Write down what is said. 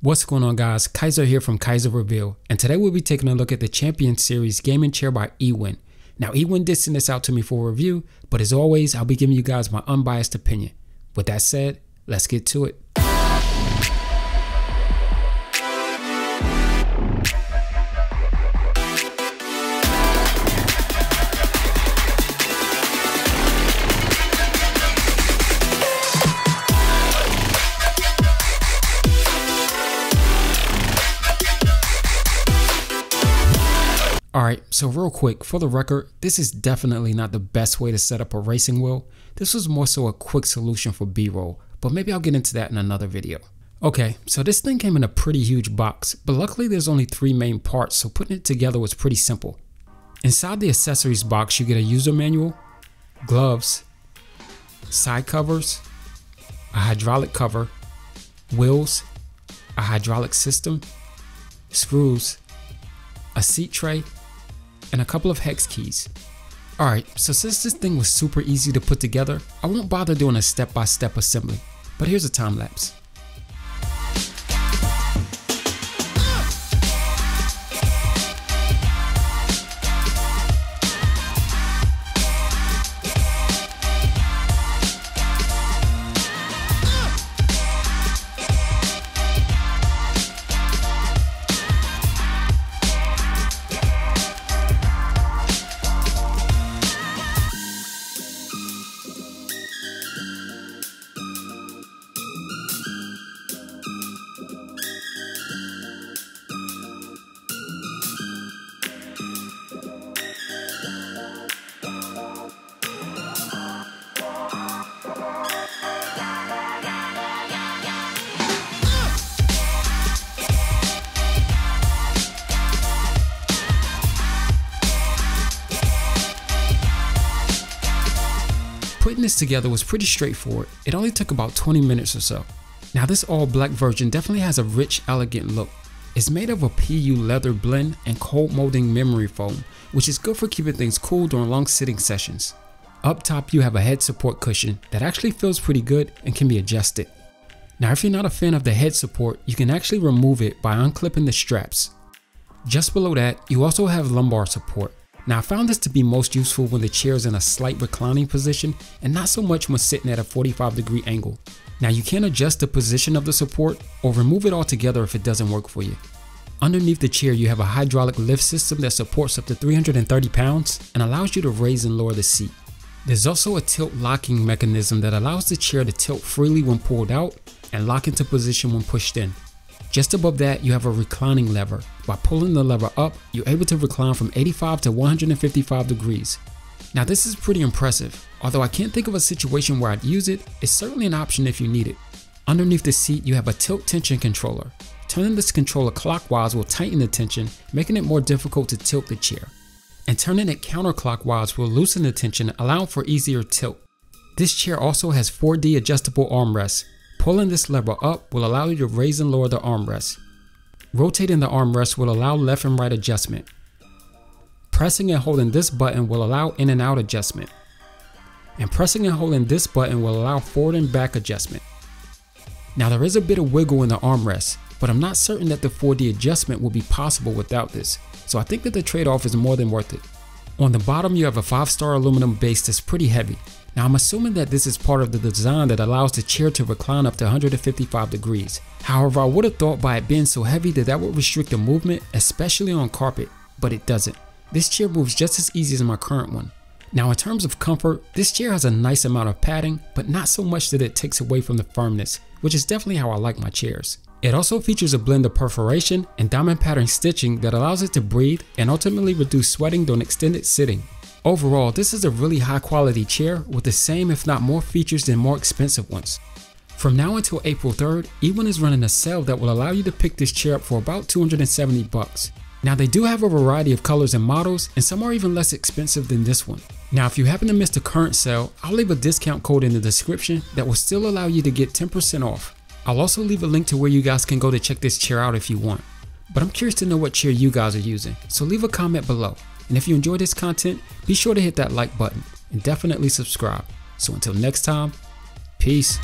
What's going on, guys? Kaiser here from keyserreveal, and today we'll be taking a look at the Champion Series gaming chair by Ewin. Now, Ewin did send this out to me for a review, but as always, I'll be giving you guys my unbiased opinion. With that said, let's get to it. Alright, so real quick, for the record, this is definitely not the best way to set up a racing wheel. This was more so a quick solution for B-roll, but maybe I'll get into that in another video. Okay, so this thing came in a pretty huge box, but luckily there's only 3 main parts, so putting it together was pretty simple. Inside the accessories box, you get a user manual, gloves, side covers, a hydraulic cover, wheels, a hydraulic system, screws, a seat tray, and a couple of hex keys. Alright, so since this thing was super easy to put together, I won't bother doing a step-by-step assembly, but here's a time lapse. Putting this together was pretty straightforward. It only took about 20 minutes or so. Now, this all black version definitely has a rich, elegant look. It's made of a PU leather blend and cold molding memory foam, which is good for keeping things cool during long sitting sessions. Up top, you have a head support cushion that actually feels pretty good and can be adjusted. Now, if you're not a fan of the head support, you can actually remove it by unclipping the straps. Just below that, you also have lumbar support. Now, I found this to be most useful when the chair is in a slight reclining position and not so much when sitting at a 45-degree angle. Now, you can adjust the position of the support or remove it altogether if it doesn't work for you. Underneath the chair, you have a hydraulic lift system that supports up to 330 pounds and allows you to raise and lower the seat. There's also a tilt locking mechanism that allows the chair to tilt freely when pulled out and lock into position when pushed in. Just above that, you have a reclining lever. By pulling the lever up, you're able to recline from 85 to 155 degrees. Now, this is pretty impressive. Although I can't think of a situation where I'd use it, it's certainly an option if you need it. Underneath the seat, you have a tilt tension controller. Turning this controller clockwise will tighten the tension, making it more difficult to tilt the chair. And turning it counterclockwise will loosen the tension, allowing for easier tilt. This chair also has 4D adjustable armrests. Pulling this lever up will allow you to raise and lower the armrest. Rotating the armrest will allow left and right adjustment. Pressing and holding this button will allow in and out adjustment. And pressing and holding this button will allow forward and back adjustment. Now, there is a bit of wiggle in the armrest, but I'm not certain that the 4D adjustment will be possible without this, so I think that the trade-off is more than worth it. On the bottom, you have a 5-star aluminum base that's pretty heavy. Now, I'm assuming that this is part of the design that allows the chair to recline up to 155 degrees. However, I would have thought by it being so heavy that would restrict the movement, especially on carpet, but it doesn't. This chair moves just as easy as my current one. Now, in terms of comfort, this chair has a nice amount of padding, but not so much that it takes away from the firmness, which is definitely how I like my chairs. It also features a blend of perforation and diamond pattern stitching that allows it to breathe and ultimately reduce sweating during extended sitting. Overall, this is a really high quality chair with the same if not more features than more expensive ones. From now until April 3rd, Ewin is running a sale that will allow you to pick this chair up for about 270 bucks. Now, they do have a variety of colors and models, and some are even less expensive than this one. Now, if you happen to miss the current sale, I'll leave a discount code in the description that will still allow you to get 10% off. I'll also leave a link to where you guys can go to check this chair out if you want. But I'm curious to know what chair you guys are using, so leave a comment below. And if you enjoy this content, be sure to hit that like button and definitely subscribe. So until next time, peace.